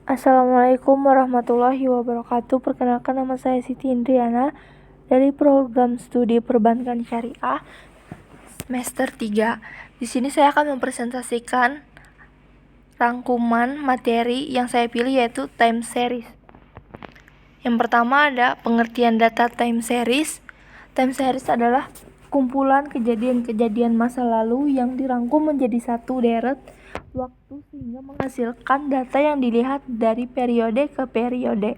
Assalamualaikum warahmatullahi wabarakatuh. Perkenalkan, nama saya Siti Indriana dari program studi perbankan syariah semester 3. Di sini saya akan mempresentasikan rangkuman materi yang saya pilih, yaitu time series. Yang pertama ada pengertian data time series. Time series adalah kumpulan kejadian-kejadian masa lalu yang dirangkum menjadi satu deret waktu sehingga menghasilkan data yang dilihat dari periode ke periode.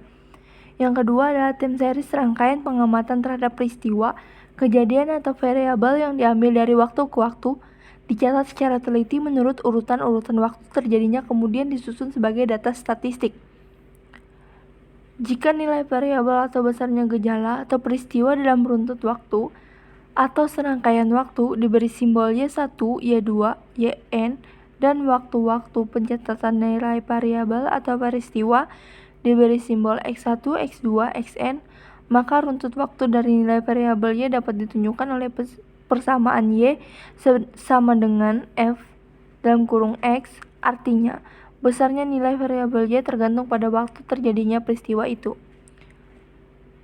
Yang kedua adalah time series, rangkaian pengamatan terhadap peristiwa, kejadian atau variabel yang diambil dari waktu ke waktu, dicatat secara teliti menurut urutan-urutan waktu terjadinya, kemudian disusun sebagai data statistik. Jika nilai variabel atau besarnya gejala atau peristiwa dalam runtut waktu atau serangkaian waktu diberi simbol Y1, Y2, Yn, dan waktu-waktu pencatatan nilai variabel atau peristiwa diberi simbol X1, X2, Xn, maka runtut waktu dari nilai variabel Y dapat ditunjukkan oleh persamaan Y sama dengan F dalam kurung X, artinya besarnya nilai variabel Y tergantung pada waktu terjadinya peristiwa itu.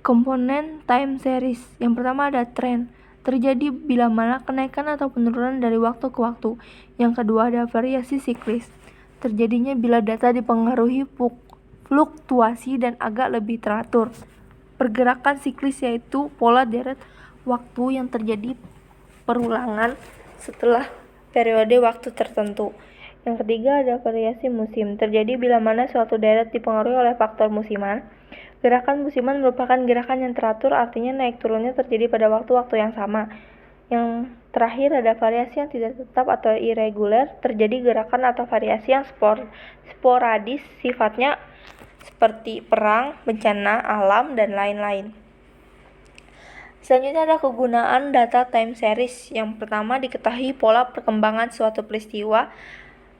Komponen time series. Yang pertama ada trend, terjadi bila mana kenaikan atau penurunan dari waktu ke waktu. Yang kedua ada variasi siklis, terjadinya bila data dipengaruhi fluktuasi dan agak lebih teratur. Pergerakan siklis yaitu pola deret waktu yang terjadi perulangan setelah periode waktu tertentu. Yang ketiga ada variasi musim, terjadi bila mana suatu deret dipengaruhi oleh faktor musiman. Gerakan musiman merupakan gerakan yang teratur, artinya naik turunnya terjadi pada waktu-waktu yang sama. Yang terakhir ada variasi yang tidak tetap atau irregular, terjadi gerakan atau variasi yang sporadis sifatnya seperti perang, bencana alam, dan lain-lain. Selanjutnya ada kegunaan data time series. Yang pertama, diketahui pola perkembangan suatu peristiwa,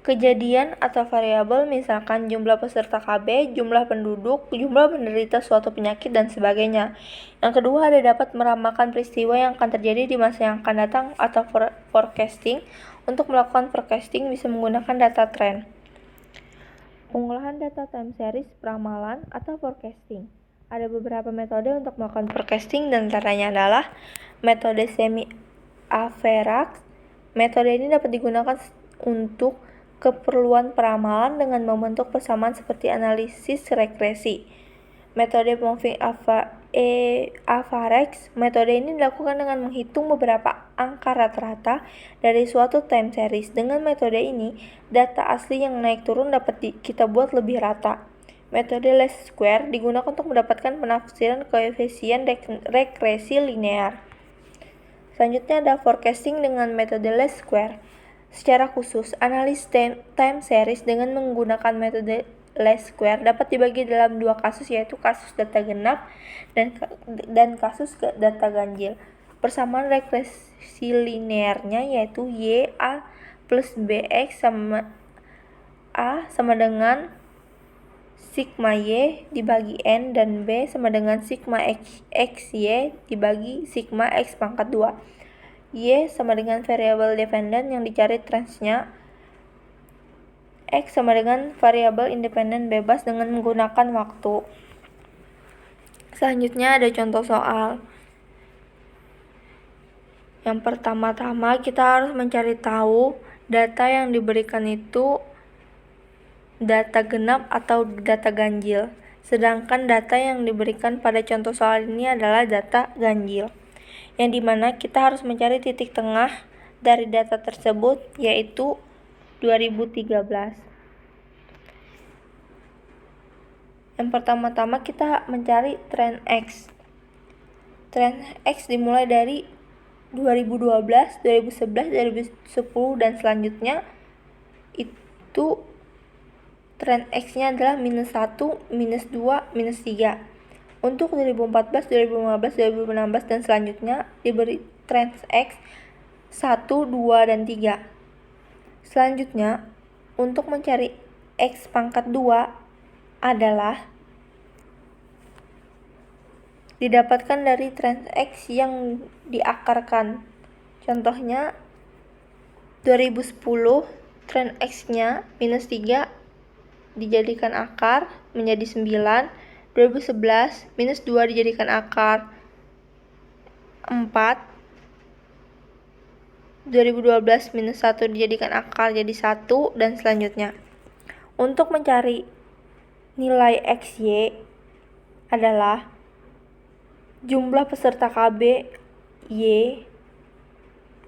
kejadian atau variabel, misalkan jumlah peserta KB, jumlah penduduk, jumlah penderita suatu penyakit, dan sebagainya. Yang kedua ada dapat meramalkan peristiwa yang akan terjadi di masa yang akan datang atau forecasting. Untuk melakukan forecasting bisa menggunakan data trend. Pengolahan data time series, peramalan, atau forecasting. Ada beberapa metode untuk melakukan forecasting, dan antaranya adalah metode semi-average. Metode ini dapat digunakan untuk keperluan peramalan dengan membentuk persamaan seperti analisis regresi. Metode moving average. Metode ini dilakukan dengan menghitung beberapa angka rata-rata dari suatu time series. Dengan metode ini, data asli yang naik turun dapat kita buat lebih rata. Metode least square digunakan untuk mendapatkan penafsiran koefisien regresi linear. Selanjutnya ada forecasting dengan metode least square. Secara khusus, analis time series dengan menggunakan metode least square dapat dibagi dalam dua kasus, yaitu kasus data genap dan kasus data ganjil. Persamaan regresi linearnya yaitu Y A plus BX sama A sama dengan sigma Y dibagi N, dan B sama dengan sigma X Y dibagi sigma X pangkat 2. Y sama dengan variabel dependen yang dicari trendsnya. X sama dengan variabel independen bebas dengan menggunakan waktu. Selanjutnya ada contoh soal. Yang pertama-tama kita harus mencari tahu data yang diberikan itu data genap atau data ganjil. Sedangkan data yang diberikan pada contoh soal ini adalah data ganjil, yang dimana kita harus mencari titik tengah dari data tersebut, yaitu 2013. Yang pertama-tama kita mencari trend X. Trend X dimulai dari 2012, 2011, 2010, dan selanjutnya. Itu trend X-nya adalah -1, -2, -3. Untuk 2014, 2015, 2016, dan selanjutnya diberi trend X 1, 2, dan 3. Selanjutnya, untuk mencari X pangkat 2 adalah didapatkan dari trend X yang diakarkan. Contohnya 2010 trend X-nya -3, dijadikan akar menjadi 9, 2011 minus 2 dijadikan akar 4, 2012 minus 1 dijadikan akar jadi 1, dan selanjutnya. Untuk mencari nilai XY adalah jumlah peserta KB Y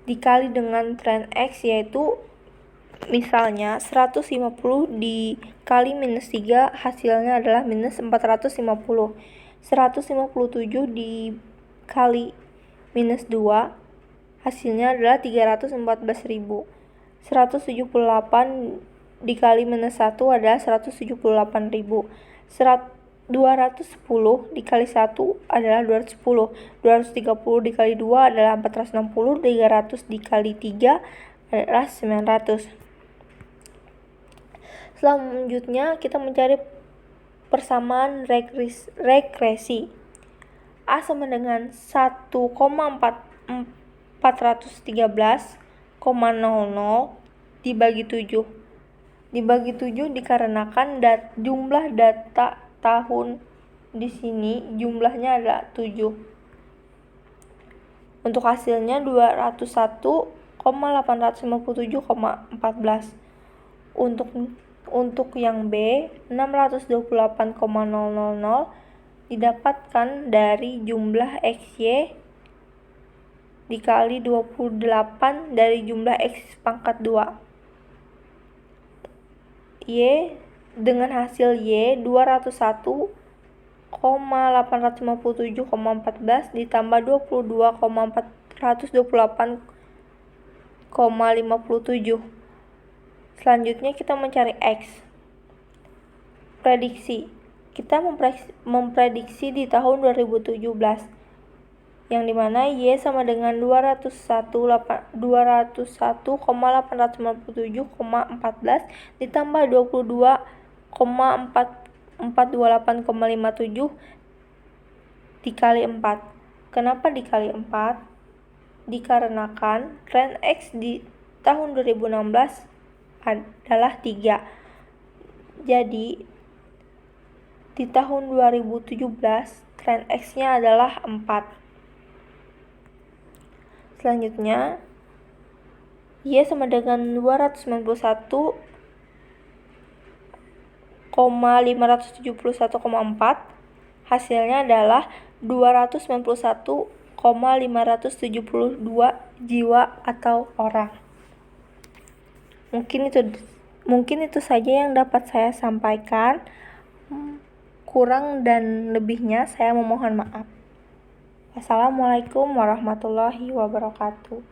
dikali dengan tren X, yaitu misalnya 150 dikali minus 3 hasilnya adalah minus 450. 157 dikali minus 2 hasilnya adalah 314.000. 178 dikali minus 1 adalah 178.000. 210 dikali 1 adalah 210. 230 dikali 2 adalah 460. 300 dikali 3 adalah 900. Selanjutnya kita mencari persamaan regresi. A sama dengan 1,413,00 dibagi 7. Dibagi 7 dikarenakan jumlah data tahun di sini jumlahnya adalah 7. Untuk hasilnya 201,857,14. Untuk yang B 628,000 didapatkan dari jumlah XY dikali 28 dari jumlah X pangkat 2. Y dengan hasil Y 201,857,14 ditambah 22,428,57. Selanjutnya kita mencari X. Prediksi. Kita memprediksi di tahun 2017 yang dimana Y sama dengan 201,857,14 ditambah 22,428,57 dikali 4. Kenapa dikali 4? Dikarenakan tren X di tahun 2016 adalah 3. Jadi di tahun 2017 tren X-nya adalah 4. Selanjutnya, Y sama dengan 291,571,4. Hasilnya adalah 291,572 jiwa atau orang. Mungkin itu saja yang dapat saya sampaikan. Kurang dan lebihnya saya memohon maaf. Wassalamualaikum warahmatullahi wabarakatuh.